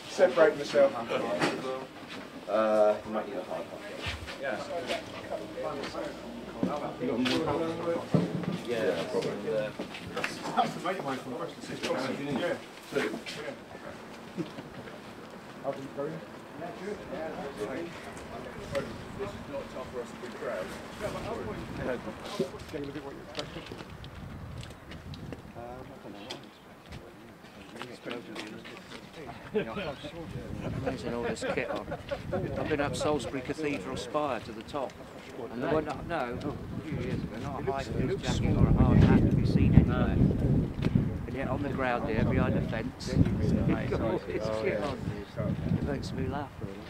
Separate myself. You might need a hard copy. Yeah. Yeah, probably. That's the mate of mine from Bristol. Yeah. How did it go? Yeah, good. This is not time for us to be proud. Can you look at what you're expecting? Amazing all this kit on. I've been up Salisbury Cathedral spire to the top, and there were not, no, a few years ago, not a high vis jacket or a hard hat to be seen anywhere. And yet on the ground here, behind the fence, got all this kit on. It makes me laugh, really.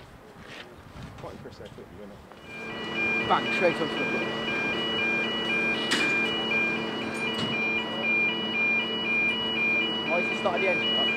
Quite impressive, isn't it? Bang, straight onto the floor. Why has he started the engine up?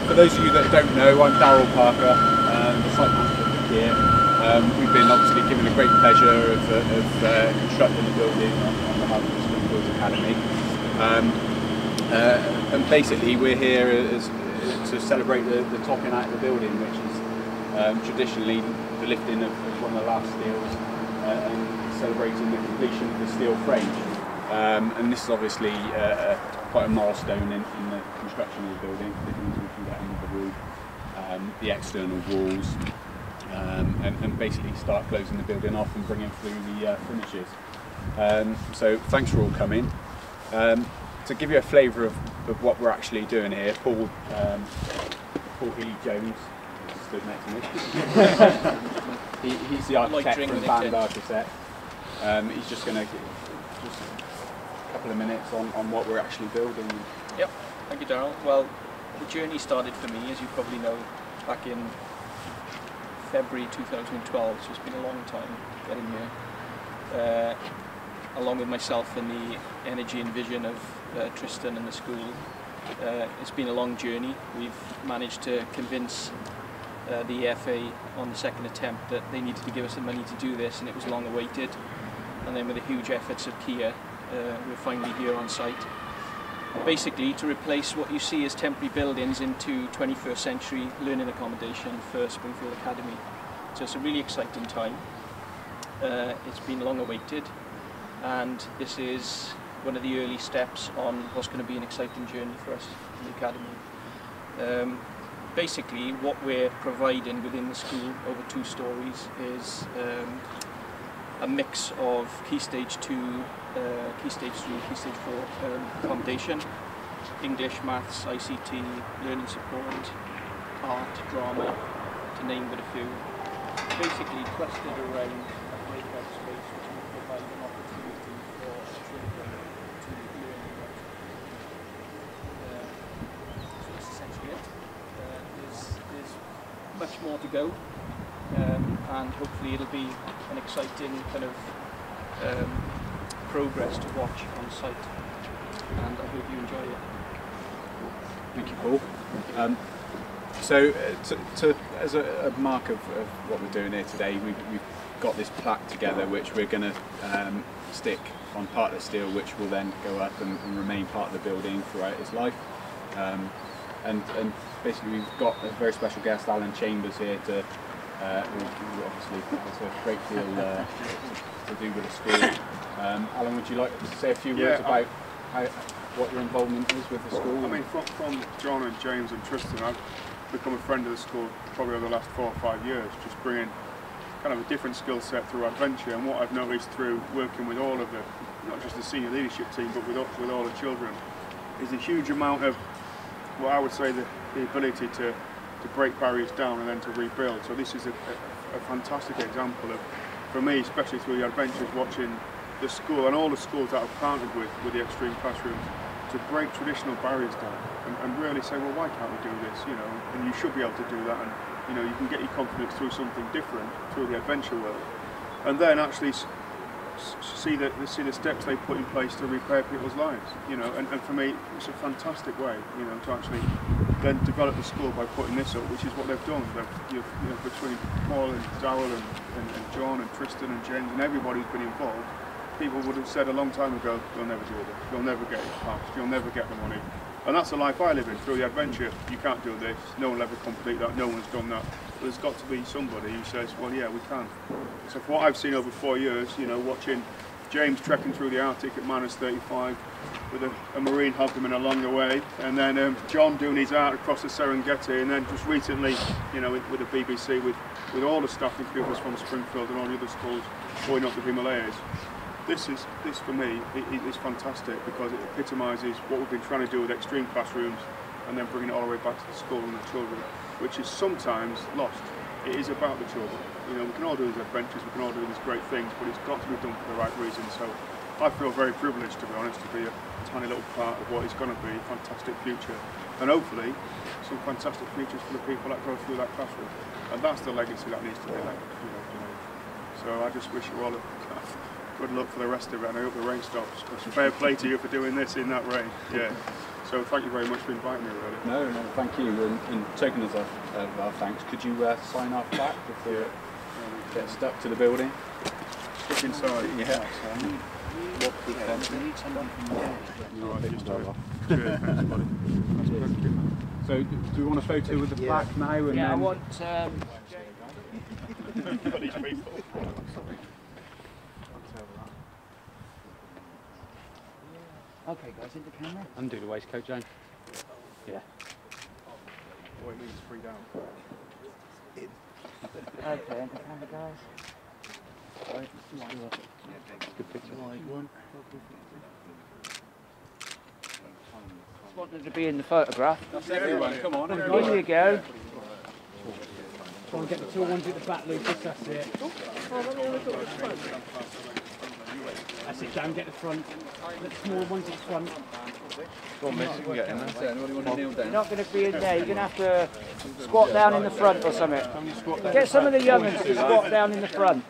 For those of you that don't know, I'm Darryl Parker, the site manager here. We've been obviously given the great pleasure of constructing the building on behalf of the Springfields Academy. And basically we're here to celebrate the topping out of the building, which is traditionally the lifting of one of the last steels and celebrating the completion of the steel frame. And this is obviously quite a milestone in the construction of the building, the things we can get under the roof, the external walls, and basically start closing the building off and bringing through the finishes. So thanks for all coming. To give you a flavour of what we're actually doing here, Paul Healy-Jones stood next to me. He's the architect from Band Architect. He's just going to a couple of minutes on what we're actually building. Yep, thank you, Darryl. Well, the journey started for me, as you probably know, back in February 2012, so it's been a long time getting here. Along with myself and the energy and vision of Tristan and the school, it's been a long journey. We've managed to convince the EFA on the second attempt that they needed to give us the money to do this, and it was long awaited. And then with the huge efforts of Kia, we're finally here on site. Basically to replace what you see as temporary buildings into 21st century learning accommodation for Springfield Academy. So it's a really exciting time. It's been long awaited, and this is one of the early steps on what's going to be an exciting journey for us in the Academy. Basically what we're providing within the school over 2 stories is a mix of Key Stage 2, Key Stage 3, Key Stage 4 accommodation, English, Maths, ICT, learning support, art, drama, to name but a few. Basically clustered around a breakout space which will provide an opportunity for children to learn. So that's essentially it. There's much more to go, and hopefully it'll be an exciting kind of progress to watch on site, and I hope you enjoy it. Thank you, Paul. So as a mark of what we're doing here today, we've got this plaque together which we're going to stick on part of the steel, which will then go up and remain part of the building throughout its life. And basically we've got a very special guest, Alan Chambers, here to who obviously has a great deal to do with the school. Alan, would you like to say a few words about what your involvement is with the school? I mean, from John and James and Tristan, I've become a friend of the school probably over the last 4 or 5 years, just bringing kind of a different skill set through adventure. And what I've noticed through working with all of the, not just the senior leadership team, but with all the children, is a huge amount of what I would say the ability to break barriers down and then to rebuild. So this is a fantastic example of, for me, especially through the adventures, watching the school and all the schools that I've partnered with the extreme classrooms, to break traditional barriers down and really say, well, why can't we do this? You know, and you should be able to do that, and you know, you can get your confidence through something different, through the adventure world, and then actually see the steps they put in place to repair people's lives. You know, and for me, it's a fantastic way, you know, to actually then develop the school by putting this up, which is what they've done. You know, between Paul and Darryl and John and Tristan and James and everybody who's been involved, people would have said a long time ago, you'll never do this, you'll never get it passed, you'll never get the money. And that's the life I live in, through the adventure. You can't do this, no one will ever complete that, no one's done that. But there's got to be somebody who says, well, yeah, we can. So for what I've seen over 4 years, you know, watching James trekking through the Arctic at -35 with a marine helping him along the way, and then John doing his art across the Serengeti, and then just recently, you know, with the BBC, with all the staffing pupils from Springfields and all the other schools going up the Himalayas. This for me is fantastic, because it epitomises what we've been trying to do with extreme classrooms, and then bringing it all the way back to the school and the children, which is sometimes lost. It is about the children. You know, we can all do these adventures, we can all do these great things, but it's got to be done for the right reasons. So I feel very privileged, to be honest, to be a tiny little part of what is going to be a fantastic future, and hopefully some fantastic futures for the people that go through that classroom. And that's the legacy that needs to be left. You know. So I just wish you all good luck for the rest of it, and I hope the rain stops. It's fair play to you for doing this in that rain. Yeah. So thank you very much for inviting me, really. No, thank you. And token as our thanks, could you sign off back before it gets stuck to the building? Stuck inside. Yeah. So do we want a photo with the plaque now? And Yeah, then... I want... These people. Okay guys, into camera. Undo the waistcoat, James. Yeah. Oh, it means 3 down. Okay, into camera guys. Good picture. Just wanted to be in the photograph. That's everyone, come on. In you go. Try and get the tall ones at the back, Lucas, that's it. That's it, Dan, get the front. Let the small ones at the front. Go on, miss, you can get in there. Anybody want to kneel down? You're not going to be in there, you're going to have to squat down in the front or something. Get some of the young ones to squat down in the front.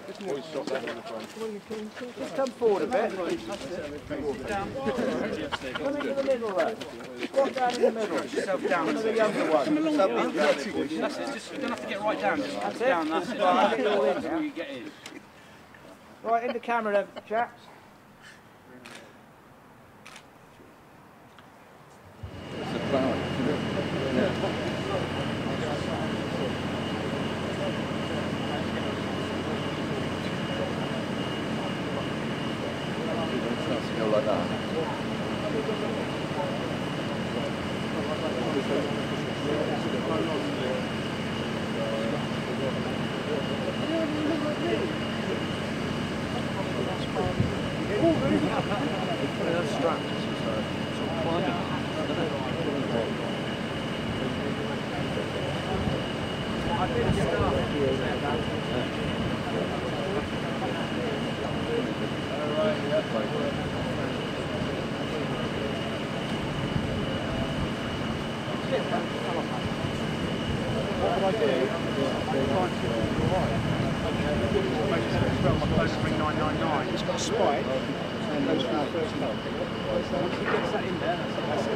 Just come forward a bit. Come into the middle though. Squat down in the middle. Yourself down. Some of the younger ones. That's it, just, you don't have to get right down, just That's down, it. that's it. Right, get it all in now. You get in. Right, in the camera then, chaps. Like that. It's got a spike and goes through the first hole. Once he gets that in there, that's it.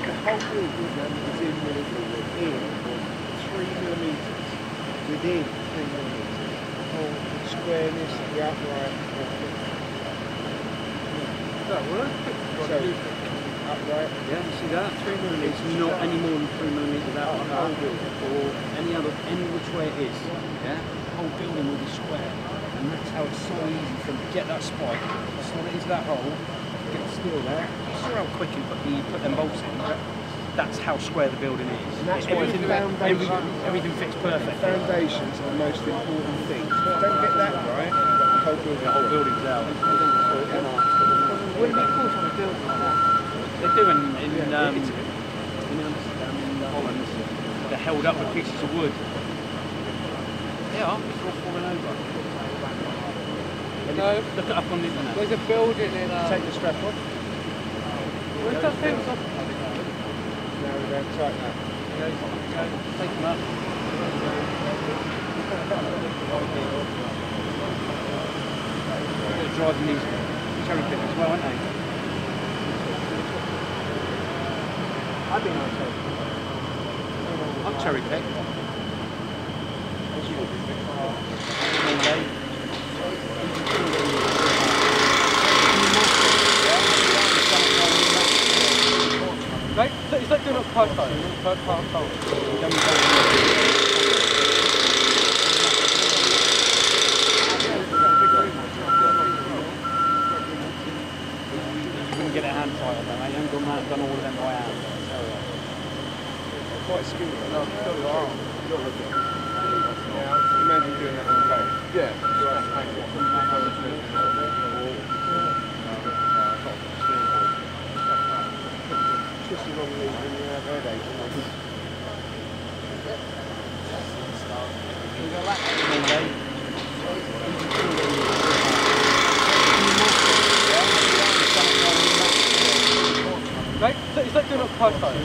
The whole building is in 3 millimetres, within 3 millimetres. The whole squareness, the outline, everything. Does that work? So, upright. Yeah, you see that? 3 millimetres, not any more than 3 millimetres out of the whole building, or any which way it is. Yeah. The whole building will be square, and that's how it's so easy to get that spike, slot it into that hole, get the steel there. You saw how quick you put them bolts in. That's how square the building is. And that's why the everything fits perfect. Foundations are the most important thing. If you don't get that right, The whole building's out. Wouldn't it be cool to have a building like that? They do in Holland. They're held up with pieces of wood. They are. It's all falling over. No. Look it up on the internet. There's a building in Take the strap off. where's that thing? No, we don't tighten that. Take them up. They're driving these cherry pickers as well, aren't they? I've been on tape. I've cherry picked. Right? It's like doing a podcast. You wouldn't get a hand tight on them, mate. You haven't done all of them by hand. Quite skilled. No, you are. Imagine doing that on tape. Yeah. Just as long as you have headaches. Right? It's like doing a podcast. You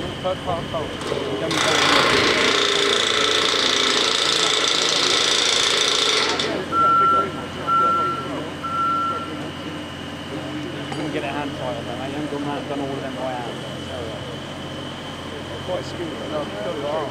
wouldn't get a hand tight on them, mate. You haven't done all of them by hand. Quite skilled. No, you are.